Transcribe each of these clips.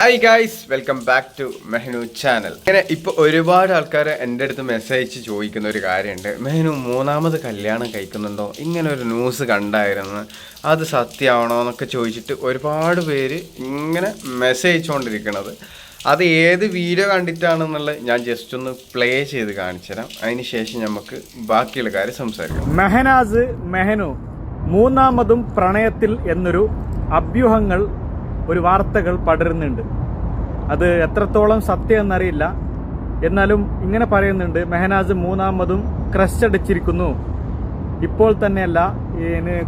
Hi guys, welcome back to മെഹനു channel. ഇങ്ങനെ ഇപ്പോൾ ഒരുപാട് ആൾക്കാർ എൻ്റെ അടുത്ത് മെസ്സേജ് ചോദിക്കുന്ന ഒരു കാര്യമുണ്ട്. മെഹനു മൂന്നാമത് കല്യാണം കഴിക്കുന്നുണ്ടോ, ഇങ്ങനെ ഒരു ന്യൂസ് കണ്ടായിരുന്നു, അത് സത്യമാണോ എന്നൊക്കെ ചോദിച്ചിട്ട് ഒരുപാട് പേര് ഇങ്ങനെ മെസ്സേജ് അയച്ചുകൊണ്ടിരിക്കുന്നത്. അത് ഏത് വീഡിയോ കണ്ടിട്ടാണെന്നുള്ളത് ഞാൻ ജസ്റ്റ് ഒന്ന് പ്ലേ ചെയ്ത് കാണിച്ചു തരാം. അതിന് ശേഷം നമുക്ക് ബാക്കിയുള്ള കാര്യം സംസാരിക്കാം. മെഹനാസ് മെഹനു മൂന്നാമതും പ്രണയത്തിൽ എന്നൊരു അഭ്യൂഹങ്ങൾ ഒരു വാർത്തകൾ പടരുന്നുണ്ട്. അത് എത്രത്തോളം സത്യം എന്നറിയില്ല. എന്നാലും ഇങ്ങനെ പറയുന്നുണ്ട്, മെഹനാസ് മൂന്നാമതും ക്രഷ് അടിച്ചിരിക്കുന്നു. ഇപ്പോൾ തന്നെയല്ല,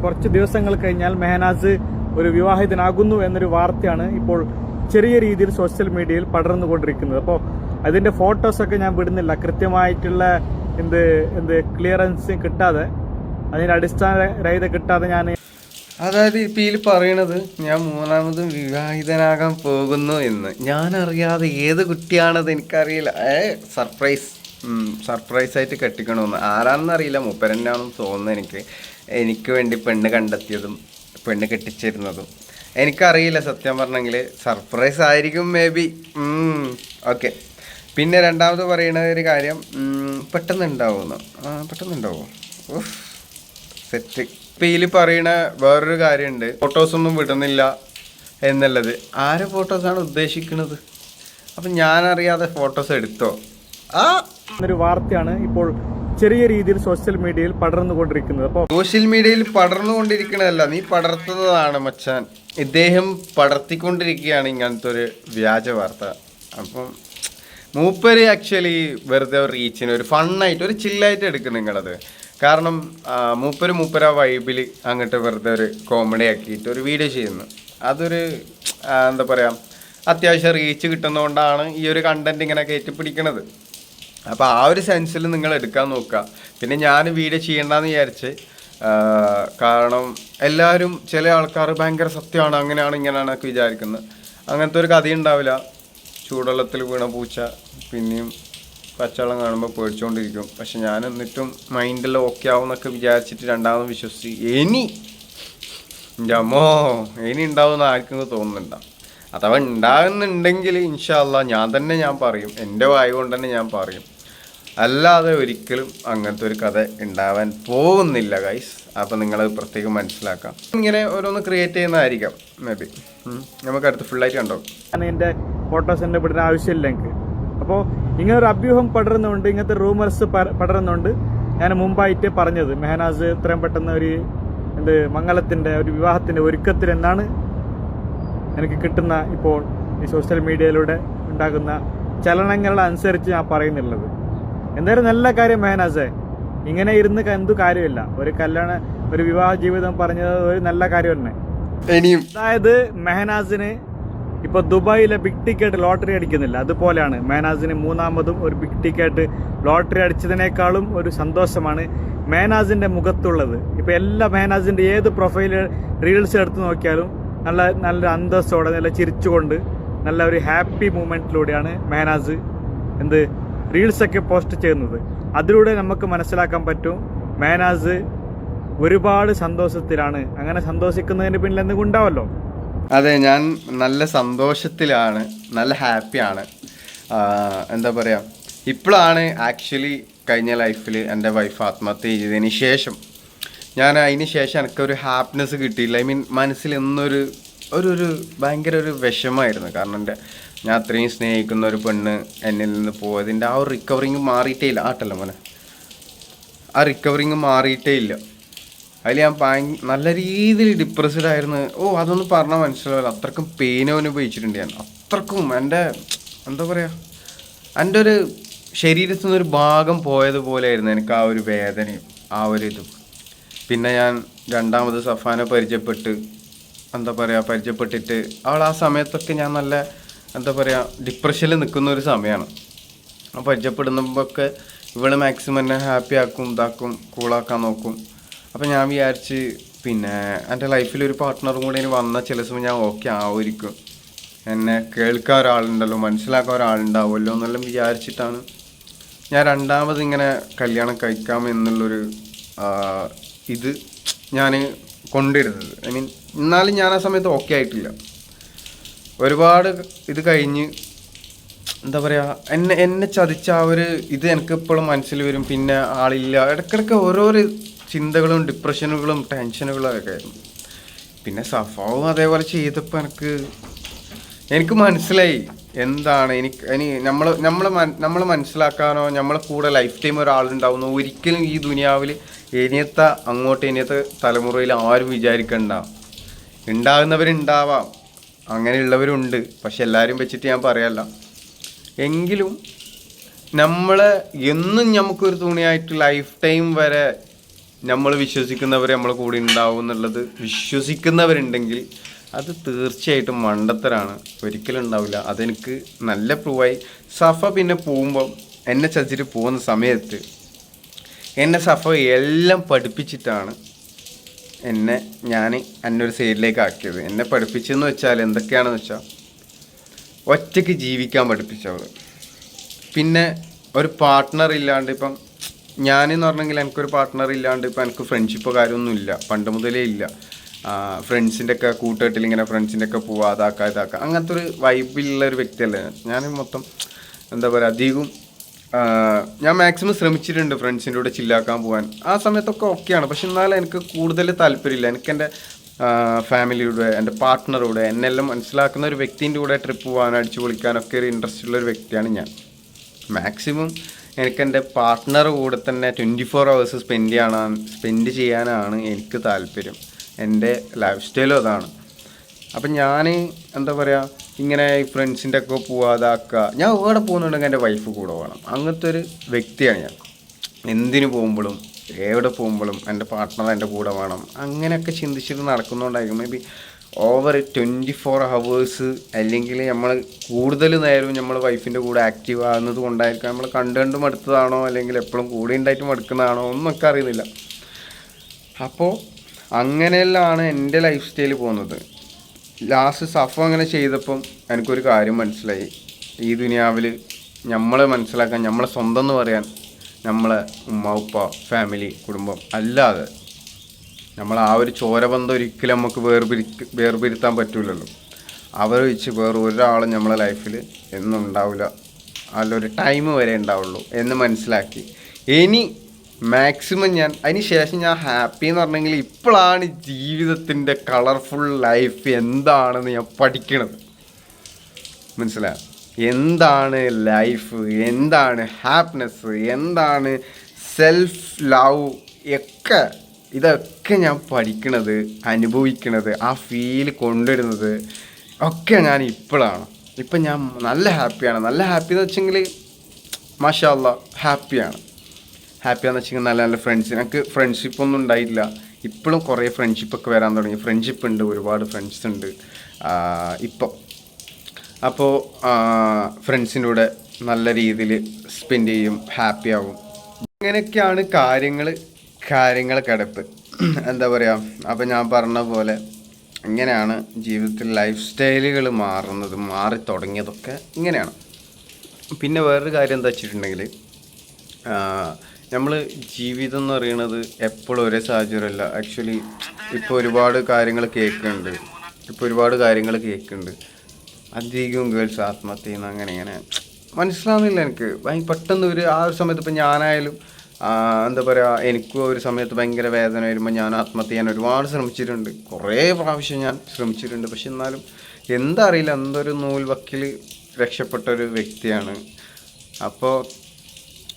കുറച്ച് ദിവസങ്ങൾ കഴിഞ്ഞാൽ മെഹനാസ് ഒരു വിവാഹിതനാകുന്നു എന്നൊരു വാർത്തയാണ് ഇപ്പോൾ ചെറിയ രീതിയിൽ സോഷ്യൽ മീഡിയയിൽ പടർന്നുകൊണ്ടിരിക്കുന്നത്. അപ്പോൾ അതിന്റെ ഫോട്ടോസൊക്കെ ഞാൻ വിടുന്നില്ല, കൃത്യമായിട്ടുള്ള എന്ത് ക്ലിയറൻസ് കിട്ടാതെ, അതിന്റെ അടിസ്ഥാനരഹിത കിട്ടാതെ ഞാൻ. അതായത് ഇപ്പം ഇതിൽ പറയണത് ഞാൻ മൂന്നാമതും വിവാഹിതനാകാൻ പോകുന്നു എന്ന്. ഞാൻ അറിയാതെ ഏത് കുട്ടിയാണത് എനിക്കറിയില്ല. സർപ്രൈസായിട്ട് കെട്ടിക്കണമെന്ന് ആരാണെന്നറിയില്ല, മൂപ്പരന്നാണെന്ന് തോന്നുന്നു. എനിക്ക് വേണ്ടി പെണ്ണ് കണ്ടെത്തിയതും പെണ്ണ് കെട്ടിച്ചിരുന്നതും എനിക്കറിയില്ല. സത്യം പറഞ്ഞെങ്കിൽ സർപ്രൈസ് ആയിരിക്കും, മേ ബി. ഓക്കെ. പിന്നെ രണ്ടാമത് പറയുന്ന ഒരു കാര്യം, പെട്ടെന്നുണ്ടാവുമെന്ന്. പെട്ടെന്നുണ്ടാവുമോ? സെറ്റ്. ഇപ്പം ഇതിൽ പറയണ വേറൊരു കാര്യമുണ്ട്, ഫോട്ടോസൊന്നും വിടുന്നില്ല എന്നുള്ളത്. ആരെ ഫോട്ടോസാണ് ഉദ്ദേശിക്കുന്നത്? അപ്പം ഞാനറിയാതെ ഫോട്ടോസ് എടുത്തോ? ഒരു വാർത്തയാണ് ഇപ്പോൾ ചെറിയ രീതിയിൽ സോഷ്യൽ മീഡിയയിൽ പടർന്നുകൊണ്ടിരിക്കുന്നത്. അപ്പോൾ സോഷ്യൽ മീഡിയയിൽ പടർന്നുകൊണ്ടിരിക്കണതല്ല, നീ പടർത്തുന്നതാണ് മച്ചാൻ. ഇദ്ദേഹം പടർത്തിക്കൊണ്ടിരിക്കുകയാണ് ഇങ്ങനത്തെ ഒരു വ്യാജ വാർത്ത. അപ്പം മൂപ്പര് ആക്ച്വലി വെറുതെ ഒരു റീച്ചിന്, ഒരു ഫണ്ണായിട്ട്, ഒരു ചില്ലായിട്ട് എടുക്കും നിങ്ങളത്. കാരണം മൂപ്പര വൈബിൽ അങ്ങോട്ട് വെറുതെ ഒരു കോമഡി ആക്കിയിട്ട് ഒരു വീഡിയോ ചെയ്യുന്നു. അതൊരു എന്താ പറയുക, അത്യാവശ്യം റീച്ച് കിട്ടുന്നതുകൊണ്ടാണ് ഈ ഒരു കണ്ടന്റ് ഇങ്ങനെ കയറ്റിപ്പിടിക്കണത്. അപ്പോൾ ആ ഒരു സെൻസിൽ നിങ്ങൾ എടുക്കാൻ നോക്കുക. പിന്നെ ഞാൻ വീഡിയോ ചെയ്യണ്ടെന്ന് വിചാരിച്ച്, കാരണം എല്ലാവരും, ചില ആൾക്കാർ ഭയങ്കര സത്യമാണ്, അങ്ങനെയാണ് ഇങ്ങനെയാണൊക്കെ വിചാരിക്കുന്നത്. അങ്ങനത്തെ ഒരു കഥ ഉണ്ടാവില്ല. ചൂടുവെള്ളത്തിൽ വീണ പൂച്ച പിന്നെയും പച്ചവെള്ളം കാണുമ്പോൾ പേടിച്ചുകൊണ്ടിരിക്കും. പക്ഷെ ഞാൻ എന്നിട്ടും മൈൻഡെല്ലാം ഓക്കെ ആവുമെന്നൊക്കെ വിചാരിച്ചിട്ട് രണ്ടാമത് വിശ്വസിച്ച് ഇനി ഉണ്ടാവുമെന്ന് ആർക്കും തോന്നുന്നുണ്ടോ? അഥവാ ഉണ്ടാകുന്നുണ്ടെങ്കിൽ ഇൻഷാ അല്ലാഹ് ഞാൻ പറയും, എൻ്റെ വായു കൊണ്ട് തന്നെ ഞാൻ പറയും. അല്ലാതെ ഒരിക്കലും അങ്ങനത്തെ ഒരു കഥ ഉണ്ടാവാൻ പോകുന്നില്ല ഗൈസ്. അപ്പം നിങ്ങളത് പ്രത്യേകം മനസ്സിലാക്കാം. ഇങ്ങനെ ഓരോന്ന് ക്രിയേറ്റ് ചെയ്യുന്നതായിരിക്കാം, മേ ബി. നമുക്ക് അടുത്ത് ഫുള്ളായിട്ട് കണ്ടോ. എൻ്റെ ഫോട്ടോസ് എൻ്റെ വിടുന്ന ആവശ്യമില്ല എനിക്ക്. അപ്പോൾ ഇങ്ങനെ ഒരു അഭ്യൂഹം പടരുന്നുണ്ട്, ഇങ്ങനത്തെ റൂമേഴ്സ് പടരുന്നുണ്ട്. ഞാൻ മുമ്പായിട്ട് പറഞ്ഞത്, മെഹനാസ് ഇത്രയും പെട്ടെന്ന് ഒരു മംഗലത്തിൻ്റെ, ഒരു വിവാഹത്തിൻ്റെ ഒരുക്കത്തിൽ എന്നാണ് എനിക്ക് കിട്ടുന്ന ഇപ്പോൾ ഈ സോഷ്യൽ മീഡിയയിലൂടെ ഉണ്ടാകുന്ന ചലനങ്ങളുടെ അനുസരിച്ച് ഞാൻ പറയുന്നുള്ളത്. എന്തായാലും നല്ല കാര്യം മെഹനാസേ, ഇങ്ങനെ ഇരുന്ന് എന്തു കാര്യമില്ല. ഒരു വിവാഹ ജീവിതം പറഞ്ഞത് ഒരു നല്ല കാര്യം തന്നെ. അതായത് മെഹനാസിന് ഇപ്പൊ ദുബായിലെ ബിഗ് ടിക്കറ്റ് ലോട്ടറി അടിക്കുന്നില്ല, അതുപോലെയാണ് മെഹനാസിന് മൂന്നാമതും ഒരു ബിഗ് ടിക്കറ്റ് ലോട്ടറി അടിച്ചതിനേക്കാളും ഒരു സന്തോഷമാണ് മെഹനാസിന്റെ മുഖത്തുള്ളത്. ഇപ്പൊ എല്ലാ മെഹനാസിന്റെ ഏത് പ്രൊഫൈൽ റീൽസ് എടുത്ത് നോക്കിയാലും നല്ല അന്തസ്സോടെ, നല്ല ചിരിച്ചുകൊണ്ട്, നല്ല ഒരു ഹാപ്പി മൂമെന്റിലൂടെയാണ് മെഹനാസ് റീൽസൊക്കെ പോസ്റ്റ് ചെയ്യുന്നത്. അതിലൂടെ നമുക്ക് മനസ്സിലാക്കാൻ പറ്റും മെഹനാസ് ഒരുപാട് സന്തോഷത്തിലാണ്. അങ്ങനെ സന്തോഷിക്കുന്നതിന് പിന്നിൽ എന്തെങ്കിലും ഉണ്ടാവല്ലോ. അതെ, ഞാൻ നല്ല സന്തോഷത്തിലാണ്, നല്ല ഹാപ്പിയാണ്. എന്താ പറയുക, ഇപ്പോഴാണ് ആക്ച്വലി കഴിഞ്ഞ ലൈഫിൽ എൻ്റെ വൈഫ് ആത്മഹത്യ ചെയ്തതിന് ശേഷം അതിന് ശേഷം എനിക്കൊരു ഹാപ്പിനെസ് കിട്ടിയില്ല. ഐ മീൻ, മനസ്സിൽ എന്നൊരു ഭയങ്കര ഒരു വിഷമമായിരുന്നു. കാരണം ഞാൻ അത്രയും സ്നേഹിക്കുന്ന ഒരു പെണ്ണ് എന്നിൽ നിന്ന് പോയതിൻ്റെ ആ ഒരു റിക്കവറിങ് മാറിയിട്ടേ ഇല്ല. ആ റിക്കവറിങ് മാറിയിട്ടേ ഇല്ല. അതിൽ ഞാൻ നല്ല രീതിയിൽ ഡിപ്രസ്ഡ് ആയിരുന്നു. അതൊന്നും പറഞ്ഞാൽ മനസ്സിലാവില്ല, അത്രക്കും പെയിൻ അനുഭവിച്ചിട്ടുണ്ട് ഞാൻ. അത്രക്കും എന്താ പറയുക, എൻ്റെ ഒരു ശരീരത്തിൽ നിന്നൊരു ഭാഗം പോയതുപോലെയായിരുന്നു എനിക്ക് ആ ഒരു വേദനയും ആ ഒരു ഇതും. പിന്നെ ഞാൻ രണ്ടാമത് സഫാനെ പരിചയപ്പെട്ടിട്ട് അവൾ ആ സമയത്തൊക്കെ ഞാൻ നല്ല ഡിപ്രഷനിൽ നിൽക്കുന്ന ഒരു സമയമാണ്. പരിചയപ്പെടുമ്പോഴൊക്കെ ഇവള് മാക്സിമം എന്നെ ഹാപ്പി ആക്കും, കൂളാക്കാൻ നോക്കും. അപ്പം ഞാൻ വിചാരിച്ച്, പിന്നെ എൻ്റെ ലൈഫിലൊരു പാർട്ട്ണറും കൂടി വന്ന ചില സമയം ഞാൻ ഓക്കെ ആവുമായിരിക്കും, എന്നെ കേൾക്കാൻ ഒരാളുണ്ടല്ലോ, മനസ്സിലാക്കാൻ ഒരാളുണ്ടാവുമല്ലോ എന്നെല്ലാം വിചാരിച്ചിട്ടാണ് ഞാൻ രണ്ടാമത് ഇങ്ങനെ കല്യാണം കഴിക്കാം എന്നുള്ളൊരു ഇത് ഞാൻ കൊണ്ടുവരുന്നത്. ഐ മീൻ, എന്നാലും ഞാൻ ആ സമയത്ത് ഓക്കെ ആയിട്ടില്ല. ഒരുപാട് ഇത് കഴിഞ്ഞ് എന്താ പറയുക, എന്നെ ചതിച്ച ആ ഒരു ഇത് എനിക്ക് എപ്പോഴും മനസ്സിൽ വരും. പിന്നെ ആളില്ല, ഇടയ്ക്കിടയ്ക്ക് ഓരോരോ ചിന്തകളും ഡിപ്രഷനുകളും ടെൻഷനുകളും ഒക്കെ ആയിരുന്നു. പിന്നെ സഫാവും അതേപോലെ ചെയ്തപ്പോൾ എനിക്ക് മനസ്സിലായി എന്താണ് ഇനി നമ്മളെ മനസ്സിലാക്കാനോ നമ്മളെ കൂടെ ലൈഫ് ടൈം ഒരാളുണ്ടാവുന്നു ഒരിക്കലും ഈ ദുനിയാവിൽ ഇനിയത്തെ തലമുറയിൽ ആരും വിചാരിക്കണ്ട. ഉണ്ടാകുന്നവരുണ്ടാവാം, അങ്ങനെയുള്ളവരുണ്ട്, പക്ഷെ എല്ലാവരും വെച്ചിട്ട് ഞാൻ പറയല്ല. എങ്കിലും നമ്മളെ എന്നും നമുക്കൊരു തുണിയായിട്ട് ലൈഫ് ടൈം വരെ നമ്മൾ വിശ്വസിക്കുന്നവർ നമ്മളെ കൂടെ ഉണ്ടാവും എന്നുള്ളത് വിശ്വസിക്കുന്നവരുണ്ടെങ്കിൽ അത് തീർച്ചയായിട്ടും മണ്ടത്തരാണ്, ഒരിക്കലും ഉണ്ടാവില്ല. അതെനിക്ക് നല്ല പ്രൂവായി. സഫ പിന്നെ പോകുമ്പം എന്നെ ചതിച്ചിട്ട് പോകുന്ന സമയത്ത് എന്നെ സഫ എല്ലാം പഠിപ്പിച്ചിട്ടാണ് എന്നൊരു സൈഡിലേക്ക് ആക്കിയത്. എന്നെ പഠിപ്പിച്ചെന്ന് വെച്ചാൽ എന്തൊക്കെയാണെന്ന് വെച്ചാൽ, ഒറ്റയ്ക്ക് ജീവിക്കാൻ പഠിപ്പിച്ചവൾ. പിന്നെ ഒരു പാർട്ട്ണർ ഇല്ലാണ്ട്, ഇപ്പം ഞാനെന്ന് പറഞ്ഞെങ്കിൽ എനിക്കൊരു പാർട്ട്ണർ ഇല്ലാണ്ട് ഇപ്പം എനിക്ക് ഫ്രണ്ട്ഷിപ്പോ കാര്യമൊന്നും ഇല്ല, പണ്ട് മുതലേ ഇല്ല. ഫ്രണ്ട്സിൻ്റെ ഒക്കെ കൂട്ടുകെട്ടിൽ ഇങ്ങനെ ഫ്രണ്ട്സിൻ്റെ ഒക്കെ പോവുക, ഇതാക്കുക അങ്ങനത്തെ ഒരു വൈബിലുള്ള ഒരു വ്യക്തിയല്ല ഞാൻ. മൊത്തം എന്താ പറയുക, അധികവും ഞാൻ മാക്സിമം ശ്രമിച്ചിട്ടുണ്ട് ഫ്രണ്ട്സിൻ്റെ കൂടെ ചില്ലാക്കാൻ പോകാൻ. ആ സമയത്തൊക്കെ ഓക്കെയാണ്, പക്ഷെ എന്നാലും എനിക്ക് കൂടുതൽ താല്പര്യമില്ല. എനിക്ക് എൻ്റെ ഫാമിലിയുടെ, എൻ്റെ പാർട്ട്ണറുടെ, എന്നെല്ലാം മനസ്സിലാക്കുന്ന ഒരു വ്യക്തിൻ്റെ കൂടെ ട്രിപ്പ് പോകാൻ, അടിച്ചു പൊളിക്കാനൊക്കെ ഒരു ഇൻട്രസ്റ്റ് ഉള്ള ഒരു വ്യക്തിയാണ് ഞാൻ. മാക്സിമം എനിക്ക് എൻ്റെ പാർട്ട്ണർ കൂടെ തന്നെ 24 hours സ്പെൻഡ് ചെയ്യാനാണ് എനിക്ക് താല്പര്യം. എൻ്റെ ലൈഫ് സ്റ്റൈലും അതാണ്. അപ്പം ഞാൻ എന്താ പറയുക, ഇങ്ങനെ ഈ ഫ്രണ്ട്സിൻ്റെ ഒക്കെ പോവാതാക്കുക, ഞാൻ എവിടെ പോകുന്നുണ്ടെങ്കിൽ എൻ്റെ വൈഫ് കൂടെ വേണം. അങ്ങനത്തെ ഒരു വ്യക്തിയാണ് ഞാൻ. എന്തിനു പോകുമ്പോഴും എവിടെ പോകുമ്പോഴും എൻ്റെ പാർട്ട്ണർ എൻ്റെ കൂടെ വേണം. അങ്ങനെയൊക്കെ ചിന്തിച്ചിട്ട് നടക്കുന്നതുകൊണ്ടായിരിക്കും മേ ബി ഓവർ 24 hours അല്ലെങ്കിൽ നമ്മൾ കൂടുതൽ നേരവും നമ്മൾ വൈഫിൻ്റെ കൂടെ ആക്റ്റീവ് ആകുന്നത് കൊണ്ടായിരിക്കും. നമ്മൾ കണ്ടുകൊണ്ട് മടുത്തതാണോ അല്ലെങ്കിൽ എപ്പോഴും കൂടെ ഉണ്ടായിട്ട് മടുക്കുന്നതാണോ ഒന്നൊക്കെ അറിയുന്നില്ല. അപ്പോൾ അങ്ങനെയെല്ലാം എൻ്റെ ലൈഫ് സ്റ്റൈൽ പോകുന്നത്. ലാസ്റ്റ് സഫ അങ്ങനെ ചെയ്തപ്പം എനിക്കൊരു കാര്യം മനസ്സിലായി. ഈ ദുനിയാവിൽ നമ്മളെ മനസ്സിലാക്കാൻ, നമ്മളെ സ്വന്തം എന്ന് പറയാൻ നമ്മളെ ഉമ്മ ഉപ്പ ഫാമിലി കുടുംബം അല്ലാതെ നമ്മൾ ആ ഒരു ചോരബന്ധം ഒരിക്കലും നമുക്ക് വേർപിരുത്താൻ പറ്റില്ലല്ലോ. അവരെ വെച്ച് വേറെ ഒരാളും നമ്മളെ ലൈഫിൽ എന്നും ഉണ്ടാവില്ല, അതിലൊരു ടൈം വരെ ഉണ്ടാവുള്ളൂ എന്ന് മനസ്സിലാക്കി. ഇനി മാക്സിമം അതിന് ശേഷം ഞാൻ ഹാപ്പി എന്ന് പറഞ്ഞെങ്കിൽ ഇപ്പോഴാണ് ജീവിതത്തിൻ്റെ കളർഫുൾ ലൈഫ് എന്താണെന്ന് ഞാൻ പഠിക്കണത്. മനസ്സിലായോ? എന്താണ് ലൈഫ്, എന്താണ് ഹാപ്പിനെസ്, എന്താണ് സെൽഫ് ലവ്, ഇതൊക്കെ ഞാൻ പഠിക്കണത്, അനുഭവിക്കണത്, ആ ഫീൽ കൊണ്ടുവരുന്നത് ഒക്കെ ഞാൻ ഇപ്പോഴാണ്. ഇപ്പം ഞാൻ നല്ല ഹാപ്പിയാണ്. നല്ല ഹാപ്പി എന്ന് വെച്ചെങ്കിൽ മാഷാ അല്ലാ ഹാപ്പിയാന്ന് വെച്ചെങ്കിൽ നല്ല നല്ല ഫ്രണ്ട്സ്. എനിക്ക് ഫ്രണ്ട്ഷിപ്പൊന്നും ഉണ്ടായില്ല, ഇപ്പോഴും കുറേ ഫ്രണ്ട്ഷിപ്പൊക്കെ വരാൻ തുടങ്ങി. ഫ്രണ്ട്ഷിപ്പ് ഉണ്ട്, ഒരുപാട് ഫ്രണ്ട്സ് ഉണ്ട് ഇപ്പോൾ. അപ്പോൾ ഫ്രണ്ട്സിൻ്റെ കൂടെ നല്ല രീതിയിൽ സ്പെൻഡ് ചെയ്യും, ഹാപ്പിയാവും. അങ്ങനെയൊക്കെയാണ് കാര്യങ്ങൾ കിടപ്പ്. എന്താ പറയുക, അപ്പോൾ ഞാൻ പറഞ്ഞ പോലെ ഇങ്ങനെയാണ് ജീവിതത്തിൽ ലൈഫ് സ്റ്റൈലുകൾ മാറി തുടങ്ങിയതൊക്കെ ഇങ്ങനെയാണ്. പിന്നെ വേറൊരു കാര്യം എന്താ വെച്ചിട്ടുണ്ടെങ്കിൽ, നമ്മൾ ജീവിതം എന്ന് പറയുന്നത് എപ്പോഴും ഒരേ സാഹചര്യമല്ല. ആക്ച്വലി ഇപ്പോൾ ഒരുപാട് കാര്യങ്ങൾ കേൾക്കുന്നുണ്ട്. അധികവും ഗേൾസ് ആത്മഹത്യ ചെയ്യുന്ന അങ്ങനെ മനസ്സിലാവുന്നില്ല എനിക്ക്. പെട്ടെന്ന് ആ ഒരു സമയത്ത് ഇപ്പം ഞാനായാലും എന്താ പറയുക, എനിക്കും ഒരു സമയത്ത് ഭയങ്കര വേദന വരുമ്പോൾ ഞാൻ ആത്മഹത്യ ചെയ്യാൻ ഒരുപാട് ശ്രമിച്ചിട്ടുണ്ട്, കുറേ പ്രാവശ്യം ഞാൻ ശ്രമിച്ചിട്ടുണ്ട്. പക്ഷെ എന്നാലും എന്താ അറിയില്ല, എന്തൊരു നൂൽവക്കിൽ രക്ഷപ്പെട്ടൊരു വ്യക്തിയാണ്. അപ്പോൾ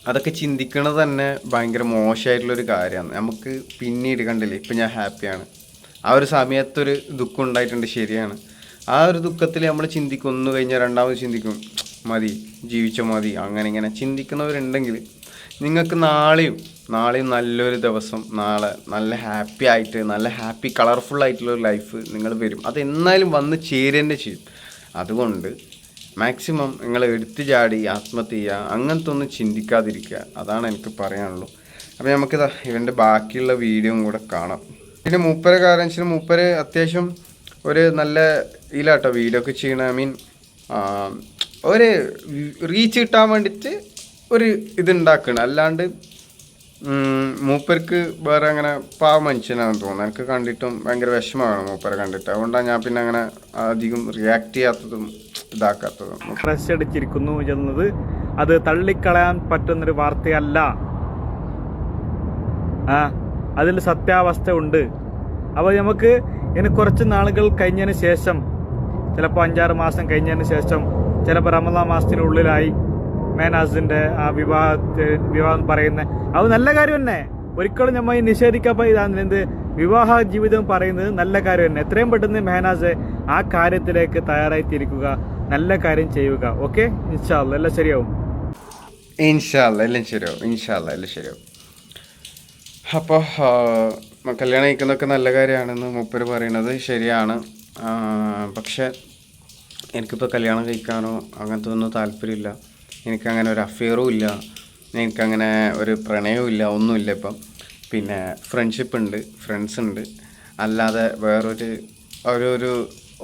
അതൊക്കെ ചിന്തിക്കണത് തന്നെ ഭയങ്കര മോശമായിട്ടുള്ളൊരു കാര്യമാണ്. നമുക്ക് പിന്നീട് കണ്ടില്ലേ, ഇപ്പം ഞാൻ ഹാപ്പിയാണ്, ആ ഒരു സമയത്തൊരു ദുഃഖം ഉണ്ടായിട്ടുണ്ട്, ശരിയാണ്. ആ ഒരു ദുഃഖത്തിൽ നമ്മൾ ചിന്തിക്കും, ഒന്ന് കഴിഞ്ഞാൽ രണ്ടാമത് ചിന്തിക്കും, മതി ജീവിച്ച മതി, അങ്ങനെ ഇങ്ങനെ ചിന്തിക്കുന്നവരുണ്ടെങ്കിൽ നിങ്ങൾക്ക് നാളെയും നല്ലൊരു ദിവസം, നാളെ നല്ല ഹാപ്പി ആയിട്ട്, നല്ല ഹാപ്പി കളർഫുള്ളായിട്ടുള്ളൊരു ലൈഫ് നിങ്ങൾ വരും. അതെന്നാലും വന്ന് ചേരുക ചെയ്യും. അതുകൊണ്ട് മാക്സിമം നിങ്ങൾ എടുത്തു ചാടി ആത്മഹത്യ ചെയ്യുക, അങ്ങനത്തെ ഒന്നും ചിന്തിക്കാതിരിക്കുക, അതാണ് എനിക്ക് പറയാനുള്ളൂ. അപ്പോൾ നമുക്കിതാ ഇവൻ്റെ ബാക്കിയുള്ള വീഡിയോയും കൂടെ കാണാം. പിന്നെ മൂപ്പരെ കാരണം മൂപ്പര് അത്യാവശ്യം ഒരു നല്ല ഇതിലാട്ടോ വീഡിയോ ഒക്കെ ചെയ്യണ. ഒരു റീച്ച് കിട്ടാൻ വേണ്ടിയിട്ട് ഒരു ഇതുണ്ടാക്കണം, അല്ലാണ്ട് മൂപ്പർക്ക് വേറെ അങ്ങനെ പാവ മനുഷ്യനാണെന്ന് തോന്നുന്നു. എനിക്ക് കണ്ടിട്ടും ഭയങ്കര വിഷമമാണ് മൂപ്പരെ കണ്ടിട്ട്. അതുകൊണ്ടാണ് ഞാൻ പിന്നെ അങ്ങനെ അധികം റിയാക്ട് ചെയ്യാത്തതും ഇതാക്കാത്തതും. ക്രഷ് അടിച്ചിരിക്കുന്നു എന്നത് അത് തള്ളിക്കളയാൻ പറ്റുന്നൊരു വാർത്തയല്ല. അതിൽ സത്യാവസ്ഥ ഉണ്ട്. അപ്പോൾ നമുക്ക് ഇനി കുറച്ച് നാളുകൾ കഴിഞ്ഞതിന് ശേഷം, ചിലപ്പോൾ 5-6 മാസം കഴിഞ്ഞതിന് ശേഷം, ചിലപ്പോൾ റമദാൻ മാസത്തിനുള്ളിലായി മെഹനാസിന്റെ ആ വിവാഹം പറയുന്ന അത് നല്ല കാര്യം തന്നെ. ഒരിക്കലും നമ്മൾ നിഷേധിക്കാൻ എന്ത് വിവാഹ ജീവിതം പറയുന്നത് നല്ല കാര്യം തന്നെ. എത്രയും പെട്ടെന്ന് മെഹനാസ് ആ കാര്യത്തിലേക്ക് തയ്യാറായിത്തിരിക്കുക, നല്ല കാര്യം ചെയ്യുക. ഓക്കെ, ഇൻഷാ അല്ലാഹ് എല്ലാം ശരിയാവും. ഇൻഷാ അല്ലാഹ് എല്ലാം ശരിയാവും. അപ്പോൾ കല്യാണം കഴിക്കുന്നതൊക്കെ നല്ല കാര്യമാണെന്ന് മൂപ്പര് പറയുന്നത് ശരിയാണ്. പക്ഷെ എനിക്കിപ്പോൾ കല്യാണം കഴിക്കാനോ അങ്ങനത്തെ ഒന്നും താല്പര്യമില്ല. എനിക്കങ്ങനെ ഒരു അഫെയറും ഇല്ല, എനിക്കങ്ങനെ ഒരു പ്രണയവും ഇല്ല, ഒന്നുമില്ല ഇപ്പം. പിന്നെ ഫ്രണ്ട്ഷിപ്പ് ഉണ്ട്, ഫ്രണ്ട്സ് ഉണ്ട്, അല്ലാതെ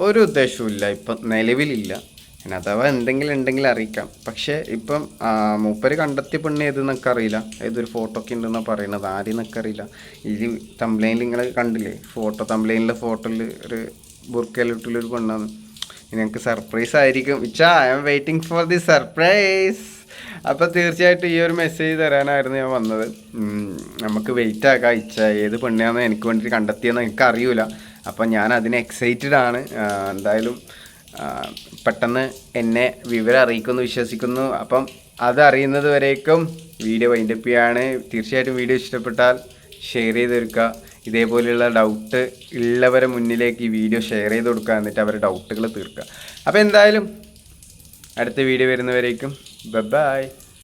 ഒരു ഉദ്ദേശവും ഇല്ല ഇപ്പം, നിലവിലില്ല. പിന്നെ അഥവാ എന്തെങ്കിലും ഉണ്ടെങ്കിൽ അറിയിക്കാം. പക്ഷേ ഇപ്പം മൂപ്പര് കണ്ടെത്തിയ പെണ്ണ് ഏതെന്നൊക്കെ അറിയില്ല, ഏതൊരു ഫോട്ടോ ഒക്കെ ഉണ്ടെന്നാണ് പറയുന്നത്, ആരെന്നൊക്കെ അറിയില്ല. ഈ തംബ്ലൈനിൽ നിങ്ങൾ കണ്ടില്ലേ തംബ്ലൈനിലെ ഫോട്ടോയിൽ ഒരു ബുർക്കയിലിട്ടുള്ളൊരു പെണ്ണാണ്. ഞങ്ങൾക്ക് സർപ്രൈസ് ആയിരിക്കും. I am waiting for the surprise. അപ്പോൾ തീർച്ചയായിട്ടും ഈ ഒരു മെസ്സേജ് തരാനായിരുന്നു ഞാൻ വന്നത്. നമുക്ക് വെയിറ്റ് ആക്കാം. ഏത് പെണ്ണാണെന്ന് എനിക്ക് വേണ്ടിയിട്ട് കണ്ടെത്തിയെന്ന് എനിക്ക് അറിയില്ല. അപ്പം ഞാൻ അതിന് എക്സൈറ്റഡ് ആണ്. എന്തായാലും പെട്ടെന്ന് എന്നെ വിവരം അറിയിക്കുമെന്ന് വിശ്വസിക്കുന്നു. അപ്പം അതറിയുന്നത് വരേക്കും വീഡിയോ വൈൻഡപ്പ് ചെയ്യാണ്. തീർച്ചയായിട്ടും വീഡിയോ ഇഷ്ടപ്പെട്ടാൽ ഷെയർ ചെയ്ത് കൊടുക്കുക. ഇതേപോലെയുള്ള ഡൗട്ട് ഉള്ളവരെ മുന്നിലേക്ക് ഈ വീഡിയോ ഷെയർ ചെയ്ത് കൊടുക്കുക, എന്നിട്ട് അവരുടെ ഡൗട്ടുകൾ തീർക്കുക. അപ്പോൾ എന്തായാലും അടുത്ത വീഡിയോ വരുന്നവരേക്കും ബൈ.